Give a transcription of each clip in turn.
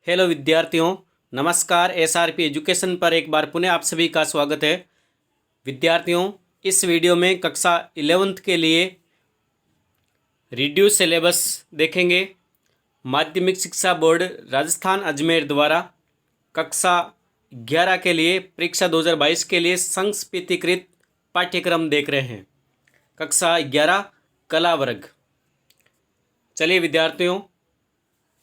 Hello विद्यार्थियों, नमस्कार। SRP education पर एक बार पुनः आप सभी का स्वागत है। विद्यार्थियों, इस वीडियो में कक्षा 11th के लिए रिड्यूस सिलेबस देखेंगे। माध्यमिक शिक्षा बोर्ड राजस्थान अजमेर द्वारा कक्षा 11 के लिए परीक्षा 2022 के लिए संक्षिप्तीकृत पाठ्यक्रम देख रहे हैं। कक्षा 11 कला वर्ग। चलिए विद्यार्थियों,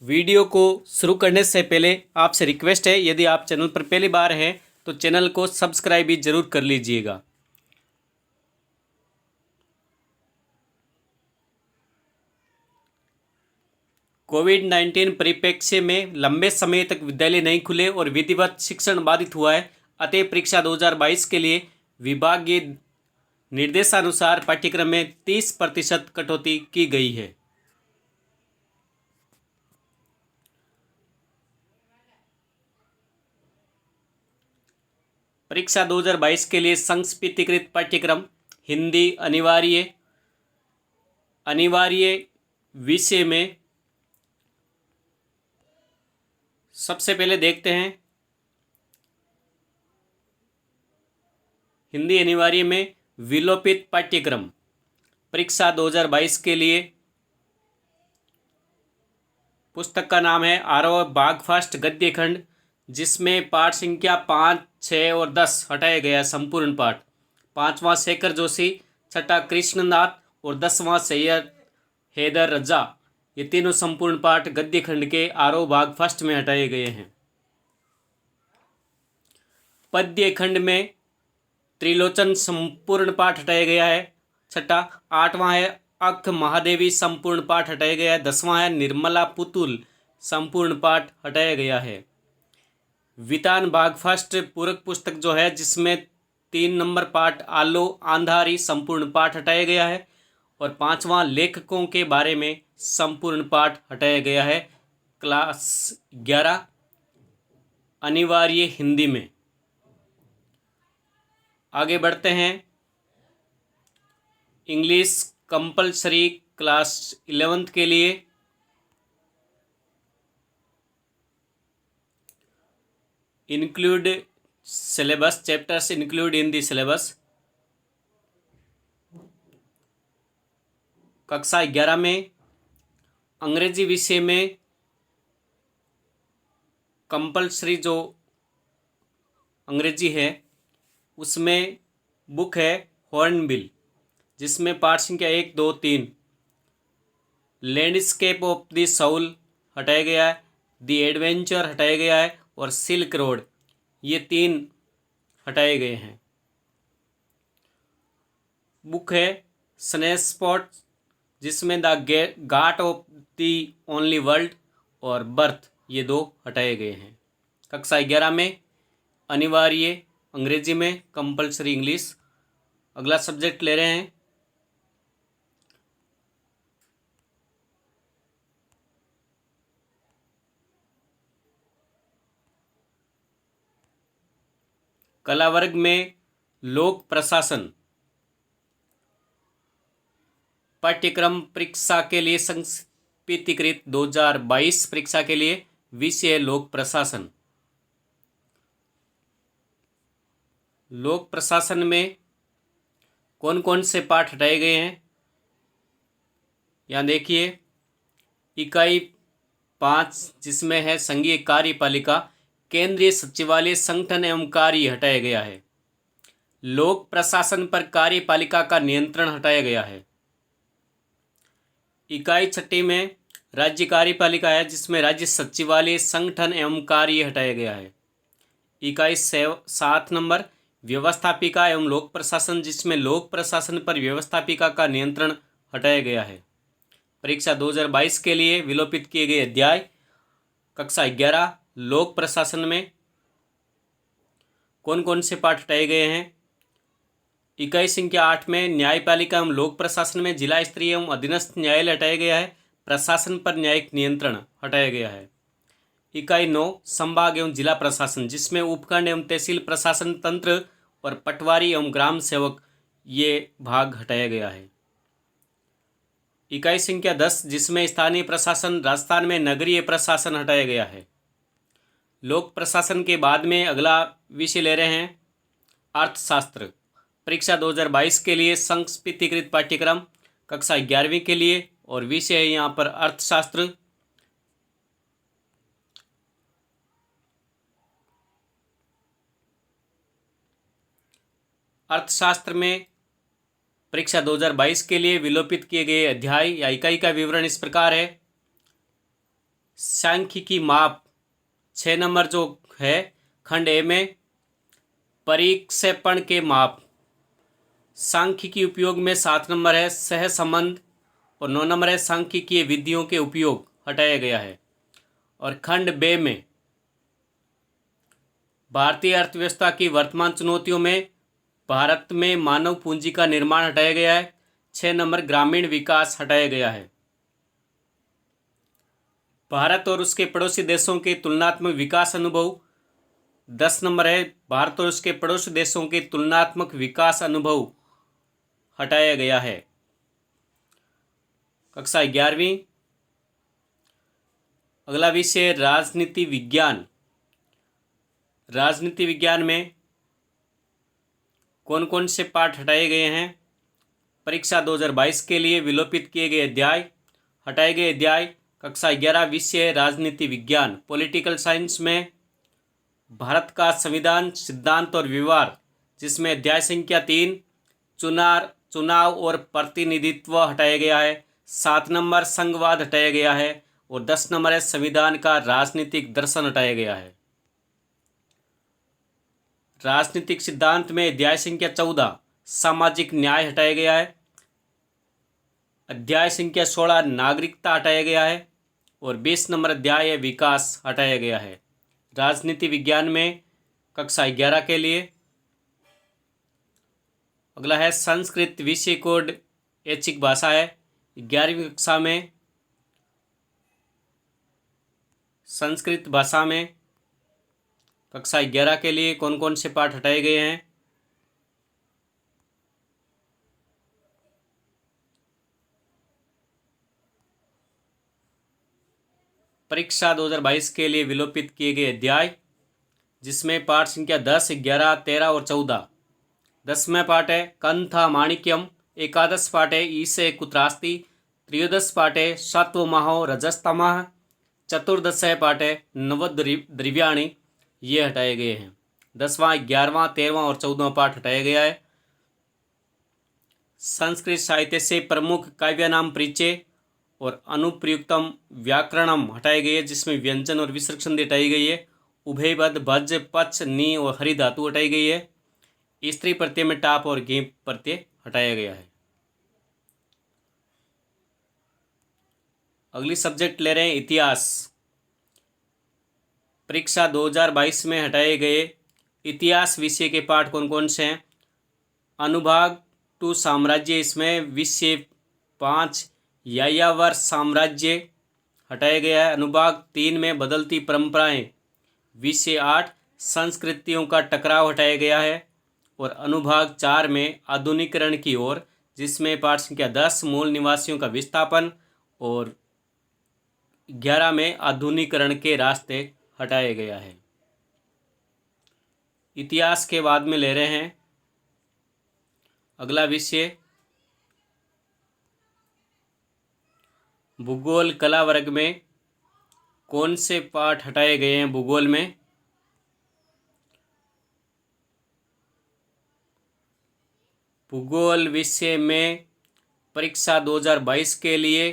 वीडियो को शुरू करने से पहले आपसे रिक्वेस्ट है, यदि आप चैनल पर पहली बार हैं तो चैनल को सब्सक्राइब भी जरूर कर लीजिएगा। कोविड-19 परिप्रेक्ष्य में लंबे समय तक विद्यालय नहीं खुले और विधिवत शिक्षण बाधित हुआ है। अतः परीक्षा 2022 के लिए विभागीय निर्देशानुसार पाठ्यक्रम में 30% कटौती की गई है। परीक्षा 2022 के लिए संक्षिप्तीकृत पाठ्यक्रम हिंदी अनिवार्य विषय में सबसे पहले देखते हैं। हिंदी अनिवार्य में विलोपित पाठ्यक्रम परीक्षा 2022 के लिए पुस्तक का नाम है आरोह बागफास्ट गद्य खंड, जिसमें पाठ संख्या 5, 6 और 10 हटाया गया। संपूर्ण पाठ 5वां शेखर जोशी, 6ठा कृष्णनाथ और 10वां सैयद हैदर रजा, ये तीनों संपूर्ण पाठ गद्य खंड के आरोह बागफास्ट में हटाए गए हैं। पद्य खंड में त्रिलोचन संपूर्ण पाठ हटाया गया है। 6ठा 8वां है अख महादेवी, संपूर्ण पाठ हटाया गया है। 10वां है निर्मला पुतुल, संपूर्ण पाठ हटाया गया है। वितान बागफास्ट पूरक पुस्तक जो है, जिसमें 3 नंबर पाठ आलो आंधारी, संपूर्ण पाठ हटाया गया है। और 5वां लेखकों के बारे में संपूर्ण पाठ हटाया गया है। क्लास 11 अनिवार्य हिंदी में। आगे बढ़ते हैं। इंग्लिश कंपलसरी क्लास 11th के लिए include syllabus, chapters include in the syllabus. कक्षा 11 में अंग्रेजी विषय में कंपलसरी जो अंग्रेजी है उसमें बुक है हॉर्नबिल, जिसमें पाठ संख्या 1, 2, 3 लैंडस्केप ऑफ द साउल हटाया गया है, द एडवेंचर हटाया गया है और सिल्क रोड, ये 3 हटाए गए हैं। बुक है स्नैपशॉट, जिसमें the Ghat of the only world और बर्थ, ये 2 हटाए गए हैं। कक्षा 11 में अनिवार्य अंग्रेजी में कंपलसरी इंग्लिश। अगला सब्जेक्ट ले रहे हैं कला वर्ग में लोक प्रशासन। पाठ्यक्रम परीक्षा के लिए संक्षिप्तीकृत 2022 परीक्षा के लिए विषय लोक प्रशासन। लोक प्रशासन में कौन कौन से पाठ हटाए गए हैं, यहाँ देखिए। इकाई 5, जिसमें है संघीय कार्यपालिका, केंद्रीय सचिवालय संगठन एवं कार्य हटाया गया है। लोक प्रशासन पर कार्यपालिका का नियंत्रण हटाया गया है। इकाई 6 में राज्य कार्यपालिका है, जिसमें राज्य सचिवालय संगठन एवं कार्य हटाया गया है। इकाई 7 नंबर व्यवस्थापिका एवं लोक प्रशासन, जिसमें लोक प्रशासन पर व्यवस्थापिका का नियंत्रण हटाया गया है। परीक्षा 2022 के लिए विलोपित किए गए अध्याय कक्षा 11 लोक प्रशासन में कौन कौन से पाठ हटाए गए हैं। इकाई संख्या 8 में न्यायपालिका एवं लोक प्रशासन में जिला स्तरीय एवं अधीनस्थ न्यायालय हटाया गया है। प्रशासन पर न्यायिक नियंत्रण हटाया गया है। इकाई 9 संभाग एवं जिला प्रशासन, जिसमें उपखंड एवं तहसील प्रशासन तंत्र और पटवारी एवं ग्राम सेवक, ये भाग हटाया गया है। इकाई संख्या 10, जिसमें स्थानीय प्रशासन, राजस्थान में नगरीय प्रशासन हटाया गया है। लोक प्रशासन के बाद में अगला विषय ले रहे हैं अर्थशास्त्र। परीक्षा 2022 के लिए संक्षिप्तीकृत पाठ्यक्रम कक्षा 11वीं के लिए, और विषय है यहाँ पर अर्थशास्त्र। अर्थशास्त्र में परीक्षा 2022 के लिए विलोपित किए गए अध्याय या इकाई का विवरण इस प्रकार है। सांख्यिकी माप 6 नंबर जो है खंड ए में परिक्षेपण के माप। सांख्यिकी उपयोग में 7 नंबर है सहसंबंध, और 9 नंबर है सांख्यिकीय विधियों के उपयोग, हटाया गया है। और खंड बे में भारतीय अर्थव्यवस्था की वर्तमान चुनौतियों में भारत में मानव पूंजी का निर्माण हटाया गया है। 6 नंबर ग्रामीण विकास हटाया गया है। भारत और उसके पड़ोसी देशों के तुलनात्मक विकास अनुभव 10 नंबर है भारत और उसके पड़ोसी देशों के तुलनात्मक विकास अनुभव, हटाया गया है। कक्षा 11वीं अगला विषय राजनीति विज्ञान। राजनीति विज्ञान में कौन कौन से पाठ हटाए गए हैं? परीक्षा 2022 के लिए विलोपित किए गए अध्याय, हटाए गए अध्याय। कक्षा 11 विषय राजनीति विज्ञान। पॉलिटिकल साइंस में भारत का संविधान, सिद्धांत और व्यवहार, जिसमें अध्याय संख्या 3 चुनाव और प्रतिनिधित्व हटाया गया है। 7 नंबर संघवाद हटाया गया है, और 10 नंबर है संविधान का राजनीतिक दर्शन हटाया गया है। राजनीतिक सिद्धांत में अध्याय संख्या 14 सामाजिक न्याय हटाया गया है। अध्याय संख्या 16 नागरिकता हटाया गया है, और 20 नंबर अध्याय विकास हटाया गया है। राजनीति विज्ञान में कक्षा 11 के लिए अगला है संस्कृत विषय कोड ऐच्छिक भाषा है। 11वीं कक्षा में संस्कृत भाषा में कक्षा 11 के लिए कौन कौन से पाठ हटाए गए हैं? परीक्षा 2022 के लिए विलोपित किए गए अध्याय, जिसमें पाठ संख्या 10, 11, 13 और 14। 10वां पाठ है कंथा माणिक्यम। 11 पाठ है ईसे कुत्रास्ति। 13 पाठ है सत्वमहो रजस्तमः। 14 पाठ है नवद्रव्याणि, ये हटाए गए हैं। 10वां, 11वां, 13वां और 14वां पाठ हटाया गया है। संस्कृत साहित्य से प्रमुख काव्य नाम परिचय और अनुप्रयुक्तम व्याकरणम हटाए गए, जिसमें व्यंजन और विसर्ग संधि हटाई गई है। उभयपद, भज, पच, नी और हरि धातु हटाई गई है। स्त्री प्रत्यय में टाप और गे प्रत्यय हटाया गया है। अगली सब्जेक्ट ले रहे हैं इतिहास। परीक्षा 2022 में हटाए गए इतिहास विषय के पाठ कौन कौन से हैं? अनुभाग 2 साम्राज्य, इसमें विषय 5 यायावर साम्राज्य हटाया गया है। अनुभाग 3 में बदलती परंपराएं, विषय 8 संस्कृतियों का टकराव हटाया गया है। और अनुभाग 4 में आधुनिकीकरण की ओर, जिसमें पाठ संख्या 10 मूल निवासियों का विस्थापन और 11 में आधुनिकीकरण के रास्ते हटाया गया है। इतिहास के बाद में ले रहे हैं अगला विषय भूगोल। कला वर्ग में कौन से पाठ हटाए गए हैं? भूगोल में भूगोल विषय में परीक्षा 2022 के लिए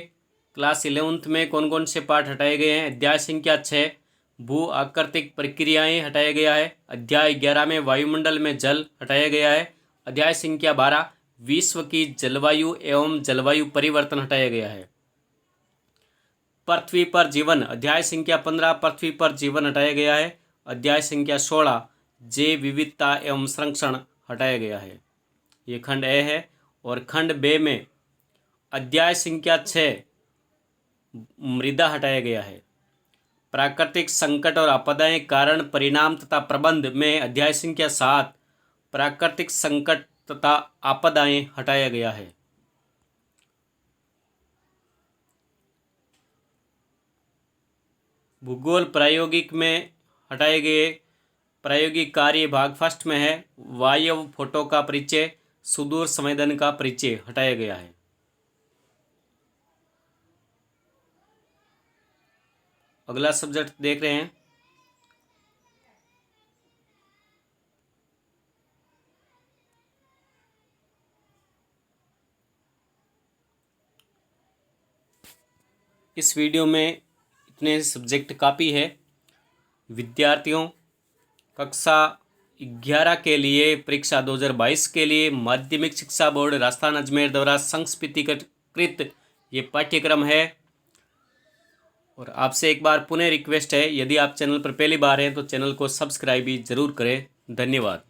क्लास 11th में कौन कौन से पाठ हटाए गए हैं? अध्याय संख्या 6 भू आकृतिक प्रक्रियाएं हटाया गया है। अध्याय 11 में वायुमंडल में जल हटाया गया है। अध्याय संख्या 12 विश्व की जलवायु एवं जलवायु परिवर्तन हटाया गया है। पृथ्वी पर जीवन, अध्याय संख्या 15 पृथ्वी पर जीवन हटाया गया है। अध्याय संख्या 16 जैव विविधता एवं संरक्षण हटाया गया है। ये खंड ए है। और खंड बे में अध्याय संख्या 6 मृदा हटाया गया है। प्राकृतिक संकट और आपदाएं, कारण, परिणाम तथा प्रबंध में अध्याय संख्या 7 प्राकृतिक संकट तथा आपदाएं हटाया गया है। भूगोल प्रायोगिक में हटाए गए। प्रायोगिक कार्य भाग फर्स्ट में है वायव फोटो का परिचय, सुदूर संवेदन का परिचय हटाया गया है। अगला सब्जेक्ट देख रहे हैं। इस वीडियो में इतने सब्जेक्ट काफ़ी है। विद्यार्थियों कक्षा 11 के लिए परीक्षा 2022 के लिए माध्यमिक शिक्षा बोर्ड राजस्थान अजमेर द्वारा संस्कृतिकृत ये पाठ्यक्रम है। और आपसे एक बार पुनः रिक्वेस्ट है, यदि आप चैनल पर पहली बार हैं तो चैनल को सब्सक्राइब भी जरूर करें। धन्यवाद।